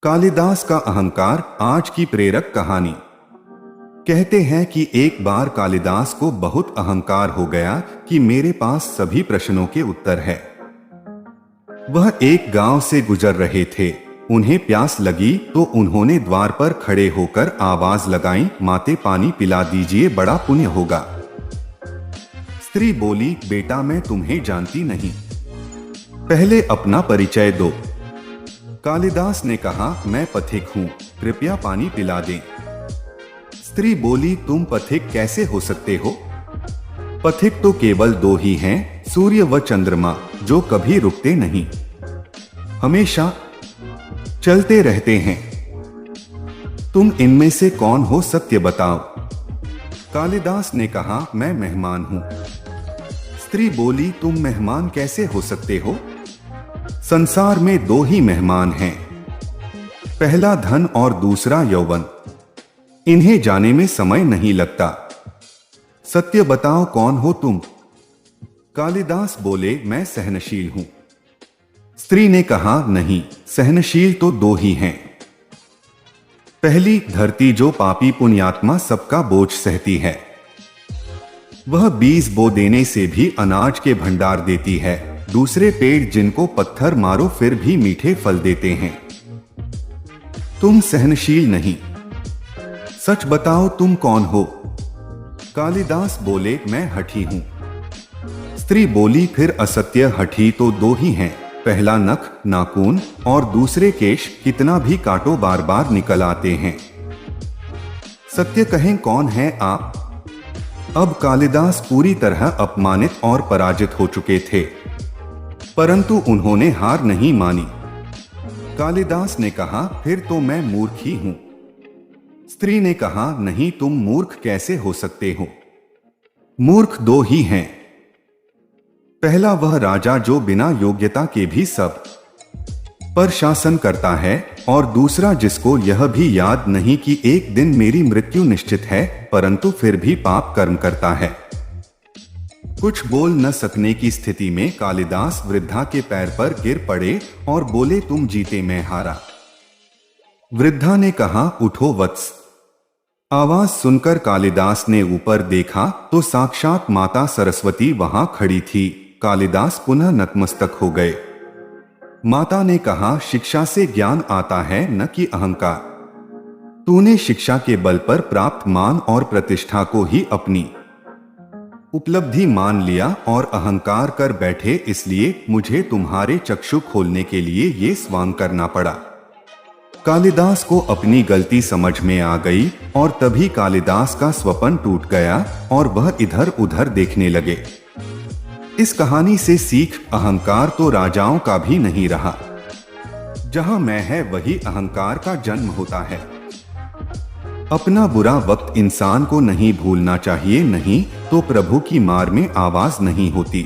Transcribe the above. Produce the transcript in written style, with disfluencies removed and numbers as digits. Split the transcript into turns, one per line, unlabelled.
कालिदास का अहंकार आज की प्रेरक कहानी। कहते हैं कि एक बार कालिदास को बहुत अहंकार हो गया कि मेरे पास सभी प्रश्नों के उत्तर है। वह एक गांव से गुजर रहे थे। उन्हें प्यास लगी तो उन्होंने द्वार पर खड़े होकर आवाज लगाई, माते पानी पिला दीजिए, बड़ा पुण्य होगा। स्त्री बोली, बेटा मैं तुम्हें जानती नहीं, पहले अपना परिचय दो। कालिदास ने कहा, मैं पथिक हूँ, कृपया पानी पिला दें। स्त्री बोली, तुम पथिक कैसे हो सकते हो? पथिक तो केवल दो ही हैं, सूर्य व चंद्रमा, जो कभी रुकते नहीं, हमेशा चलते रहते हैं। तुम इनमें से कौन हो, सत्य बताओ। कालिदास ने कहा, मैं मेहमान हूँ। स्त्री बोली, तुम मेहमान कैसे हो सकते हो? संसार में दो ही मेहमान हैं, पहला धन और दूसरा यौवन। इन्हें जाने में समय नहीं लगता। सत्य बताओ, कौन हो तुम? कालिदास बोले, मैं सहनशील हूं। स्त्री ने कहा, नहीं, सहनशील तो दो ही हैं। पहली धरती, जो पापी पुण्यात्मा सबका बोझ सहती है। वह बीज बो देने से भी अनाज के भंडार देती है। दूसरे पेड़, जिनको पत्थर मारो फिर भी मीठे फल देते हैं। तुम सहनशील नहीं, सच बताओ तुम कौन हो? कालिदास बोले, मैं हठी हूं। स्त्री बोली, फिर असत्य हठी तो दो ही हैं, पहला नख नाखून और दूसरे केश, कितना भी काटो बार बार निकल आते हैं। सत्य कहें, कौन है आप? अब कालिदास पूरी तरह अपमानित और पराजित हो चुके थे, परंतु उन्होंने हार नहीं मानी। कालिदास ने कहा, फिर तो मैं मूर्ख ही हूं। स्त्री ने कहा, नहीं, तुम मूर्ख कैसे हो सकते हो? मूर्ख दो ही हैं, पहला वह राजा जो बिना योग्यता के भी सब पर शासन करता है, और दूसरा जिसको यह भी याद नहीं कि एक दिन मेरी मृत्यु निश्चित है, परंतु फिर भी पाप कर्म करता है। कुछ बोल न सकने की स्थिति में कालिदास वृद्धा के पैर पर गिर पड़े और बोले, तुम जीते मैं हारा। वृद्धा ने कहा, उठो वत्स। आवाज सुनकर कालिदास ने ऊपर देखा तो साक्षात माता सरस्वती वहां खड़ी थी। कालिदास पुनः नतमस्तक हो गए। माता ने कहा, शिक्षा से ज्ञान आता है, न कि अहंकार। तूने शिक्षा के बल पर प्राप्त मान और प्रतिष्ठा को ही अपनी उपलब्धि मान लिया और अहंकार कर बैठे, इसलिए मुझे तुम्हारे चक्षु खोलने के लिए ये स्वांग करना पड़ा। कालिदास को अपनी गलती समझ में आ गई और तभी कालिदास का स्वपन टूट गया और वह इधर उधर देखने लगे। इस कहानी से सीख, अहंकार तो राजाओं का भी नहीं रहा। जहां मैं है वही अहंकार का जन्म होता है। अपना बुरा वक्त इंसान को नहीं भूलना चाहिए, नहीं तो प्रभु की मार में आवाज नहीं होती।